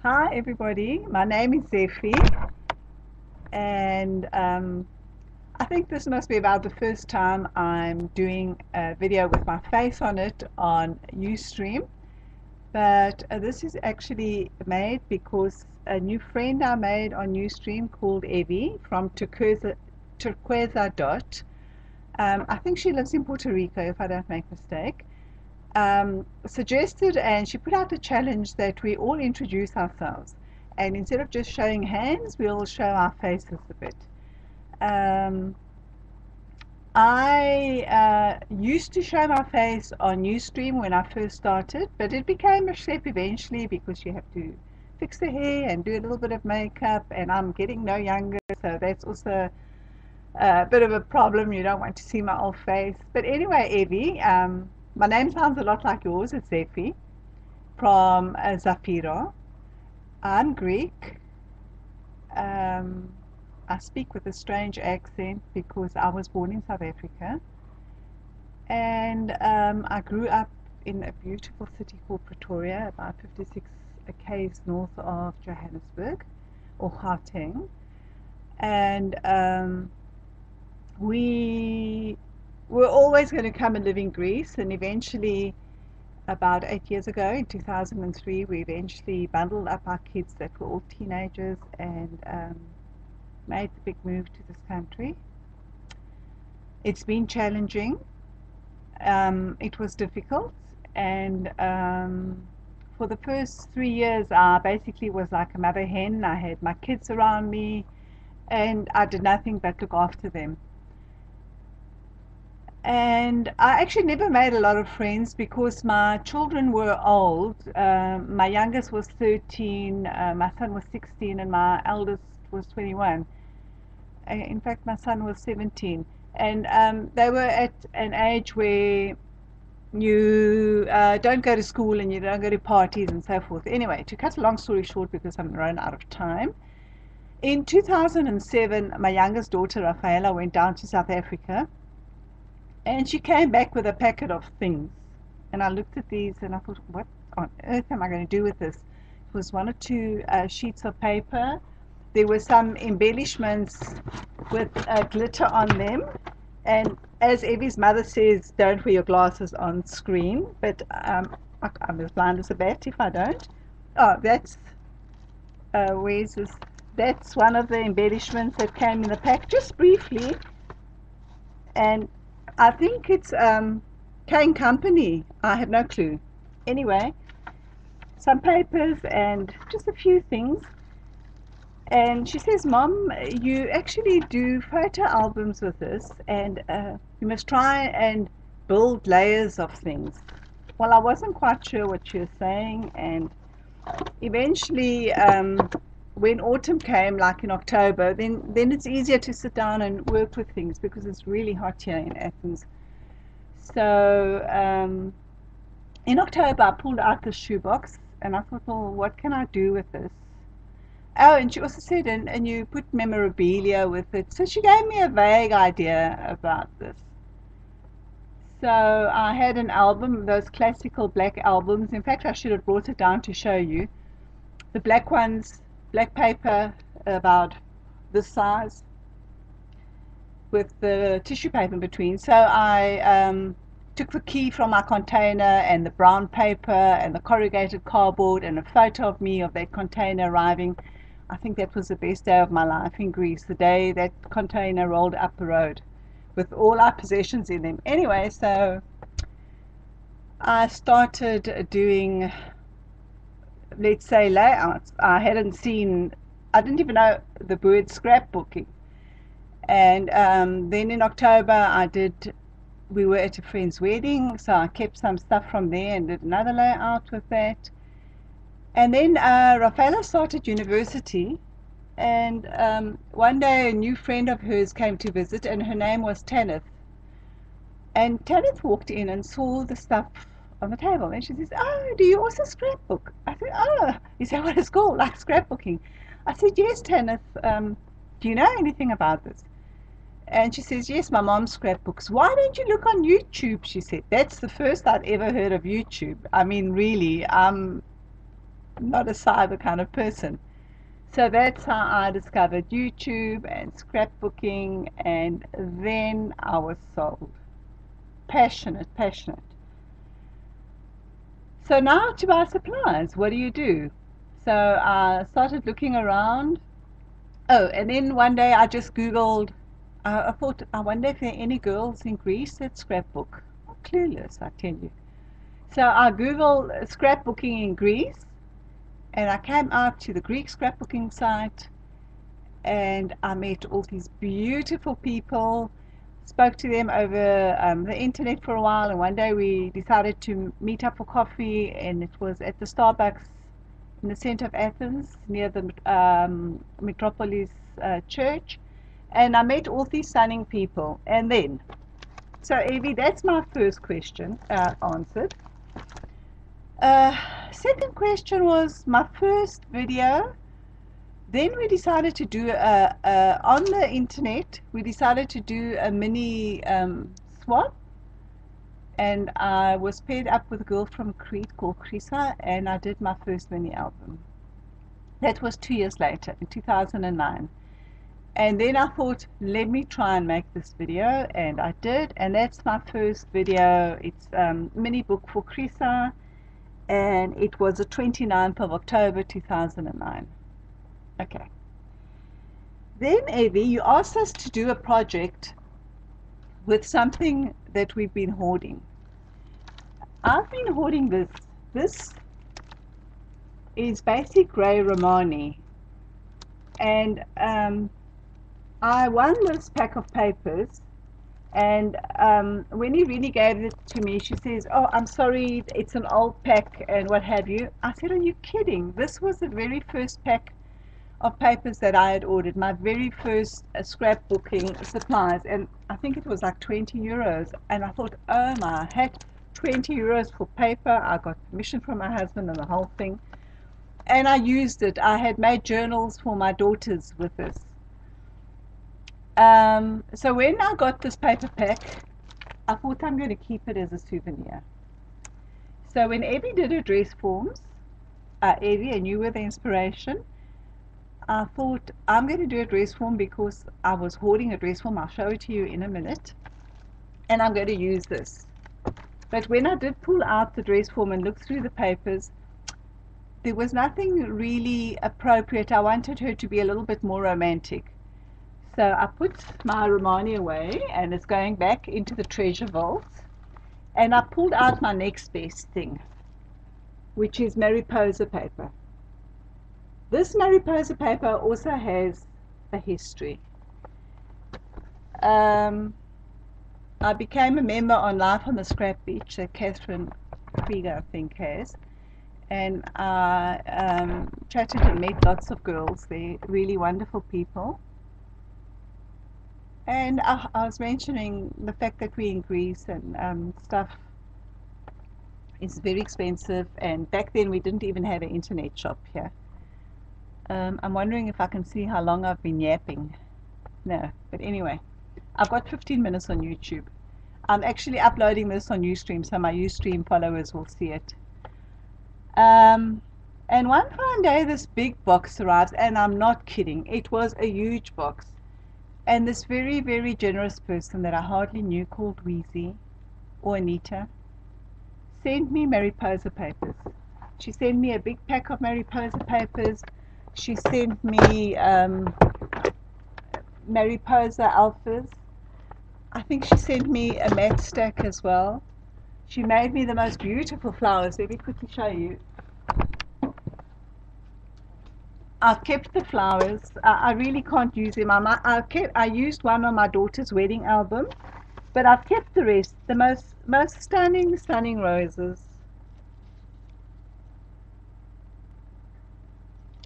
Hi everybody, my name is Zephy, and I think this must be about the first time I'm doing a video with my face on it on Ustream. But this is actually made because a new friend I made on Ustream called Evie from Turquesa Dot. I think she lives in Puerto Rico, if I don't make a mistake. Suggested, and she put out a challenge that we all introduce ourselves, and instead of just showing hands, we'll show our faces a bit. um, I used to show my face on Ustream when I first started, but it became a step eventually because you have to fix the hair and do a little bit of makeup, and I'm getting no younger, so that's also a bit of a problem. You don't want to see my old face. But anyway, Evie, my name sounds a lot like yours. It's Zephy from Zafira. I'm Greek. Um, I speak with a strange accent because I was born in South Africa. And I grew up in a beautiful city called Pretoria, about 56 k's north of Johannesburg, or Gauteng. And we were always going to come and live in Greece, and eventually, about 8 years ago, in 2003, we eventually bundled up our kids that were all teenagers and made the big move to this country. It's been challenging. It was difficult, and for the first 3 years, I basically was like a mother hen. I had my kids around me, and I did nothing but look after them. And I actually never made a lot of friends because my children were old. My youngest was 13, my son was 16, and my eldest was 21. In fact, my son was 17. And they were at an age where you don't go to school and you don't go to parties and so forth. Anyway, to cut a long story short, because I'm run out of time, in 2007, my youngest daughter, Rafaela, went down to South Africa. And she came back with a packet of things. And I looked at these and I thought, what on earth am I going to do with this? It was one or two sheets of paper. There were some embellishments with glitter on them. And as Evie's mother says, don't wear your glasses on screen. But I'm as blind as a bat if I don't. Oh, where's this? That's one of the embellishments that came in the pack, just briefly. And I think it's Kane Company. I have no clue. Anyway, some papers and just a few things. And she says, Mom, you actually do photo albums with this, and you must try and build layers of things. Well, I wasn't quite sure what she was saying, and eventually, when autumn came, like in October, then it's easier to sit down and work with things because it's really hot here in Athens. So in October, I pulled out the shoebox and I thought, well, what can I do with this? Oh, and she also said, and you put memorabilia with it. So she gave me a vague idea about this. So I had an album, those classical black albums. In fact, I should have brought it down to show you. The black ones, black paper, about this size, with the tissue paper in between. So I took the key from my container and the brown paper and the corrugated cardboard and a photo of me of that container arriving. I think that was the best day of my life in Greece, the day that container rolled up the road with all our possessions in them. Anyway, so I started doing, let's say, layouts. I didn't even know the word scrapbooking. And then in October, we were at a friend's wedding, so I kept some stuff from there and did another layout with that. And then Rafaela started university, and one day a new friend of hers came to visit, and her name was Tanith. And Tanith walked in and saw the stuff on the table, and she says, "Oh, do you also scrapbook?" I said, "Oh, is that what it's called, like scrapbooking?" I said, "Yes, Tanith. Do you know anything about this?" And she says, "Yes, my mom scrapbooks." "Why don't you look on YouTube?" she said. That's the first I'd ever heard of YouTube. I mean, really, not a cyber kind of person. So that's how I discovered YouTube and scrapbooking, and then I was sold. Passionate, passionate. So now to buy supplies, what do you do? So I started looking around. Oh, and then one day I just Googled, I thought, I wonder if there are any girls in Greece that scrapbook. I'm clueless, I tell you. So I Googled scrapbooking in Greece, and I came out to the Greek scrapbooking site, and I met all these beautiful people, spoke to them over the internet for a while, and one day we decided to meet up for coffee, and it was at the Starbucks in the center of Athens, near the Metropolis Church, and I met all these stunning people. And then, so Evie, that's my first question answered. Second question was my first video. Then we decided to do on the internet. We decided to do a mini swap, and I was paired up with a girl from Crete called Krisa, and I did my first mini album. That was 2 years later, in 2009. And then I thought, let me try and make this video, and I did, and that's my first video. It's mini book for Krisa, and it was the 29th of October 2009. Okay. Then, Evie, you asked us to do a project with something that we've been hoarding. I've been hoarding this. This is basic Grey Romani, and I won this pack of papers, and when Irene gave it to me, she says, "Oh, I'm sorry, it's an old pack and what have you." I said, "Are you kidding? This was the very first pack of papers that I had ordered, my very first scrapbooking supplies, and I think it was like 20 euros. And I thought, oh my heck, 20 euros for paper. I got permission from my husband and the whole thing. And I used it. I had made journals for my daughters with this. So when I got this paper pack, I thought I'm going to keep it as a souvenir. So when Evie did her dress forms, Evie, and you were the inspiration, I thought I'm going to do a dress form because I was hoarding a dress form. I'll show it to you in a minute. And I'm going to use this. But when I did pull out the dress form and look through the papers, there was nothing really appropriate. I wanted her to be a little bit more romantic. So I put my Romani away, and it's going back into the treasure vault. And I pulled out my next best thing, which is Mariposa paper. This Mariposa paper also has a history. I became a member on Life on the Scrap Beach that Catherine Krieger, I think, has. And I chatted and met lots of girls there, really wonderful people. And I was mentioning the fact that we're in Greece, and stuff is very expensive, and back then we didn't even have an internet shop here. I'm wondering if I can see how long I've been yapping. No, but anyway, I've got 15 minutes on YouTube. I'm actually uploading this on Ustream, so my Ustream followers will see it. And one fine day, this big box arrives, and I'm not kidding. It was a huge box. And this very, very generous person that I hardly knew, called Weezy or Anita, sent me Mariposa papers. She sent me a big pack of Mariposa papers. She sent me Mariposa alphas. I think she sent me a mat stack as well. She made me the most beautiful flowers. Let me quickly show you. I've kept the flowers. I really can't use them. I used one on my daughter's wedding album, but I've kept the rest. The most stunning roses.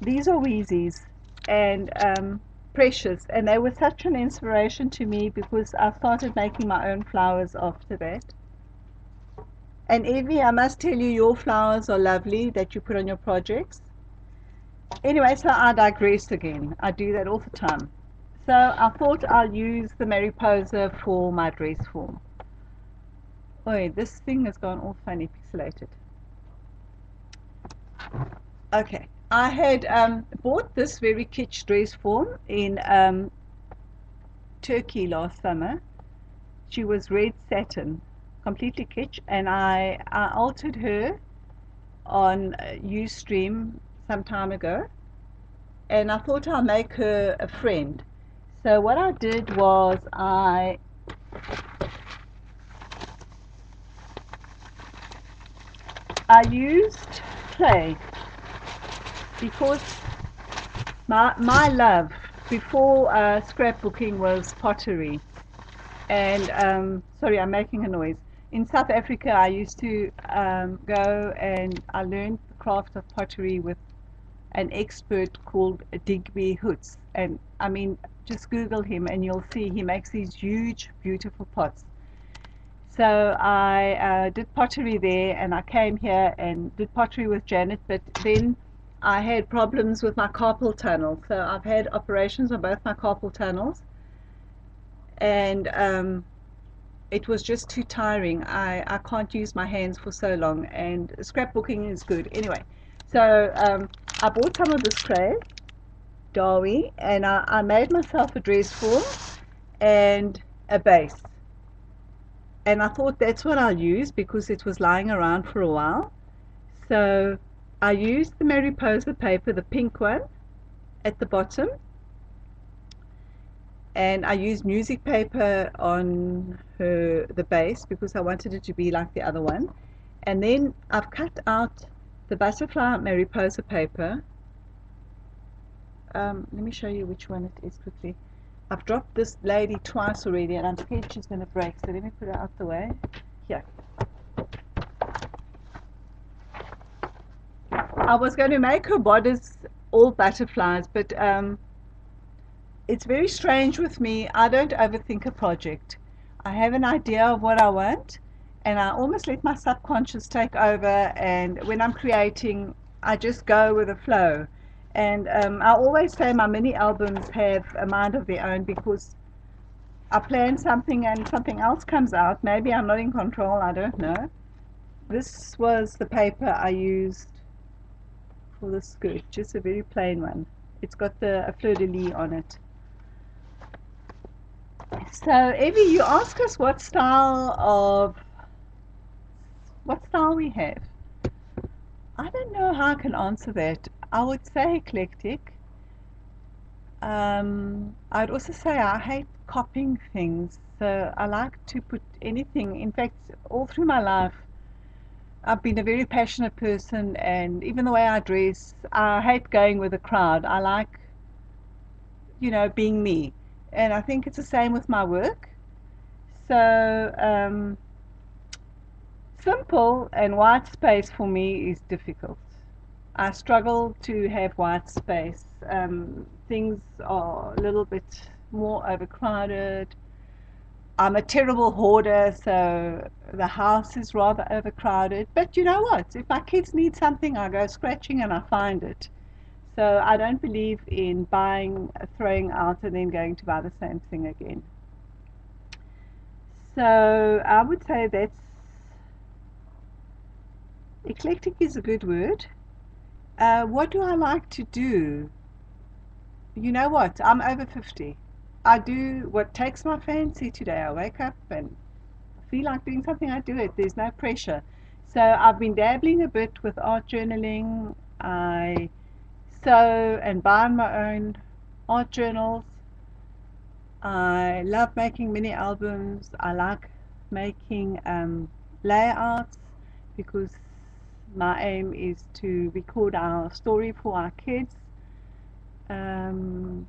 These are Wheezies, and precious, and they were such an inspiration to me because I started making my own flowers after that. And Evie, I must tell you, your flowers are lovely that you put on your projects. Anyway, so I digress again. I do that all the time. So I thought I'll use the Mariposa for my dress form. Oh, this thing has gone all funny pixelated. Okay, I had bought this very kitsch dress form in Turkey last summer. She was red satin, completely kitsch, and I altered her on Ustream some time ago, and I thought I'll make her a friend. So what I did was I used clay because my love before scrapbooking was pottery. And sorry, I'm making a noise. In South Africa, I used to go and I learned the craft of pottery with an expert called Digby Hoots. And I mean, just Google him and you'll see he makes these huge, beautiful pots. So I did pottery there, and I came here and did pottery with Janet, but then I had problems with my carpal tunnel. So I've had operations on both my carpal tunnels, and it was just too tiring. I can't use my hands for so long, and scrapbooking is good. Anyway, so I bought some of this clay, Darby, and I made myself a dress form and a base. And I thought that's what I'll use because it was lying around for a while. So I used the Mariposa paper, the pink one, at the bottom, and I used music paper on the base because I wanted it to be like the other one. And then I've cut out the butterfly Mariposa paper. Let me show you which one it is quickly. I've dropped this lady twice already and I'm scared she's going to break, so let me put her out the way. Here. I was going to make her bodice all butterflies, but it's very strange with me. I don't overthink a project. I have an idea of what I want, and I almost let my subconscious take over. And when I'm creating, I just go with the flow. And I always say my mini albums have a mind of their own because I plan something and something else comes out. Maybe I'm not in control, I don't know. This was the paper I used for the skirt, just a very plain one. It's got a fleur-de-lis on it. So Evie, you ask us what style we have. I don't know how I can answer that. I would say eclectic. I'd also say I hate copying things, so I like to put anything. In fact, all through my life, I've been a very passionate person, and even the way I dress, I hate going with the crowd. I like, being me. And I think it's the same with my work. So, simple and white space for me is difficult. I struggle to have white space. Things are a little bit more overcrowded. I'm a terrible hoarder, so the house is rather overcrowded. But you know what? If my kids need something, I go scratching and I find it. So I don't believe in buying, throwing out, and then going to buy the same thing again. So I would say that's eclectic is a good word. What do I like to do? You know what? I'm over 50. I do what takes my fancy today. I wake up and feel like doing something, I do it. There's no pressure. So I've been dabbling a bit with art journaling. I sew and bind my own art journals. I love making mini albums. I like making layouts because my aim is to record our story for our kids. Um,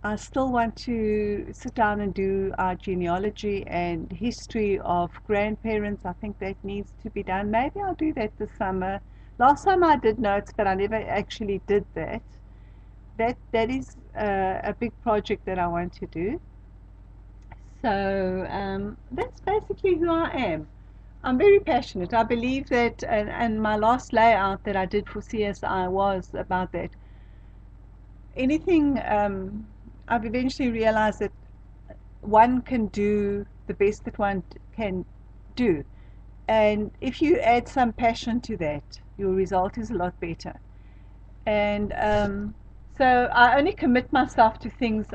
I still want to sit down and do our genealogy and history of grandparents. I think that needs to be done. Maybe I'll do that this summer. Last time I did notes, but I never actually did that. That is a big project that I want to do. So that's basically who I am. I'm very passionate. I believe that, and my last layout that I did for CSI was about that. Anything, I've eventually realized that one can do the best that one can do. And if you add some passion to that, your result is a lot better. And so I only commit myself to things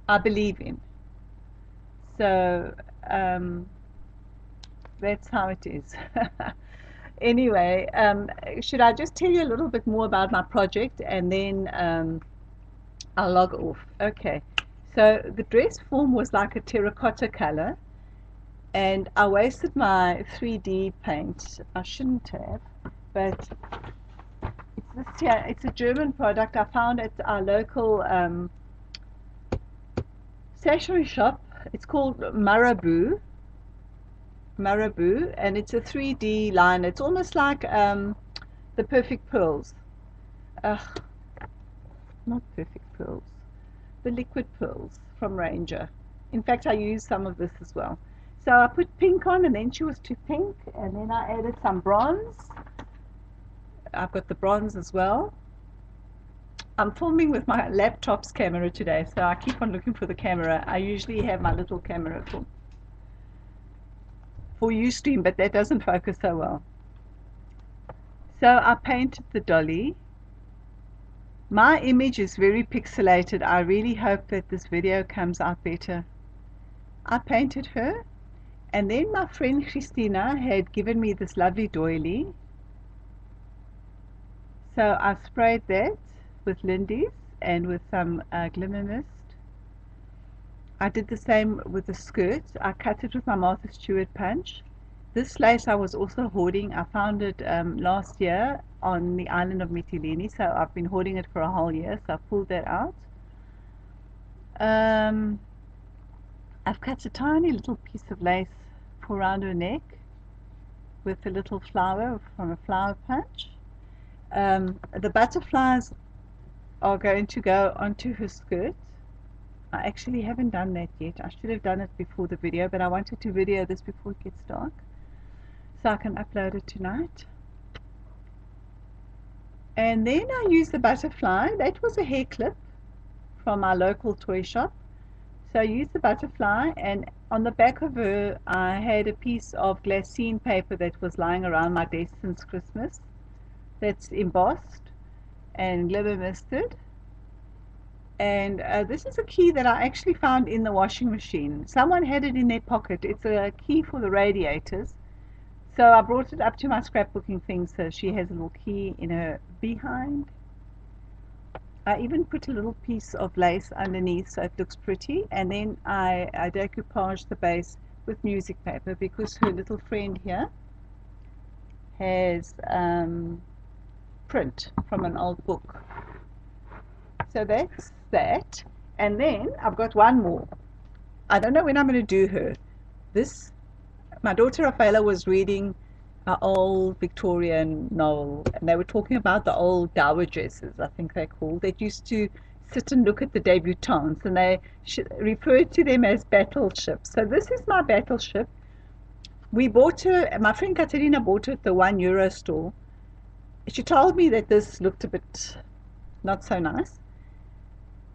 I believe in. So that's how it is. Anyway, should I just tell you a little bit more about my project and then I'll log off? Okay. So the dress form was like a terracotta color, and I wasted my 3D paint. I shouldn't have, but it's this here. It's a German product I found at our local stationery shop. It's called Marabou, and it's a 3D line. It's almost like the Perfect Pearls. Not Perfect Pearls, the liquid pearls from Ranger. In fact, I used some of this as well. So I put pink on, and then she was too pink, and then I added some bronze. I've got the bronze as well. I'm filming with my laptop's camera today, so I keep on looking for the camera. I usually have my little camera for Ustream, but that doesn't focus so well. So I painted the dolly. My image is very pixelated. I really hope that this video comes out better. I painted her, and then my friend Christina had given me this lovely doily. So I sprayed that with Lindy's and with some glimmer mist. I did the same with the skirt. I cut it with my Martha Stewart punch. This lace I was also hoarding. I found it last year on the island of Mytilene, so I've been hoarding it for a whole year, so I pulled that out. I've cut a tiny little piece of lace for around her neck with a little flower from a flower punch. The butterflies are going to go onto her skirt. I actually haven't done that yet. I should have done it before the video, but I wanted to video this before it gets dark so I can upload it tonight. And then I used the butterfly. That was a hair clip from our local toy shop. So I used the butterfly, and on the back of her I had a piece of glassine paper that was lying around my desk since Christmas. That's embossed and glimmer misted. And this is a key that I actually found in the washing machine. Someone had it in their pocket. It's a key for the radiators. So I brought it up to my scrapbooking thing, so she has a little key in her behind. I even put a little piece of lace underneath so it looks pretty, and then I decoupaged the base with music paper because her little friend here has print from an old book. So that's that. And then I've got one more. I don't know when I'm going to do her. My daughter Rafaela was reading an old Victorian novel, and they were talking about the old dowagers, I think they're called, that used to sit and look at the debutantes, and they referred to them as battleships. So this is my battleship. We bought her, my friend Katerina bought her at the €1 store. She told me that this looked a bit not so nice.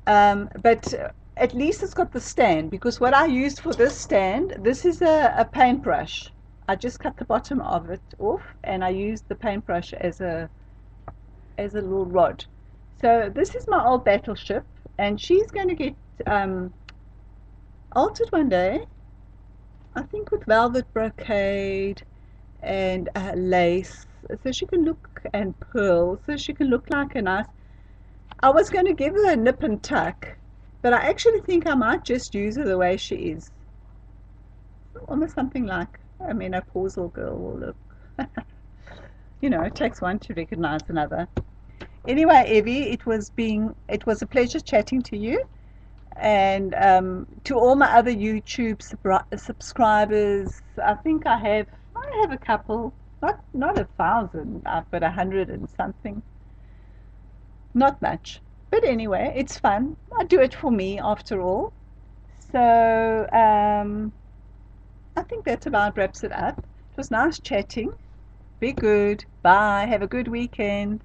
But at least it's got the stand, because what I used for this stand, this is a paintbrush. I just cut the bottom of it off, and I used the paintbrush as a little rod. So this is my old battleship, and she's going to get altered one day, I think, with velvet brocade and lace, so she can look, and pearls, so she can look like a nice. I was going to give her a nip and tuck, but I actually think I might just use her the way she is. Almost something like a menopausal girl will look. You know, it takes one to recognize another. Anyway, Evie, it was a pleasure chatting to you, and to all my other YouTube subscribers. I think I have a couple, not 1,000, but 100 and something. Not much, but anyway, it's fun. I do it for me after all. So I think that's about wraps it up. It was nice chatting. Be good. Bye. Have a good weekend.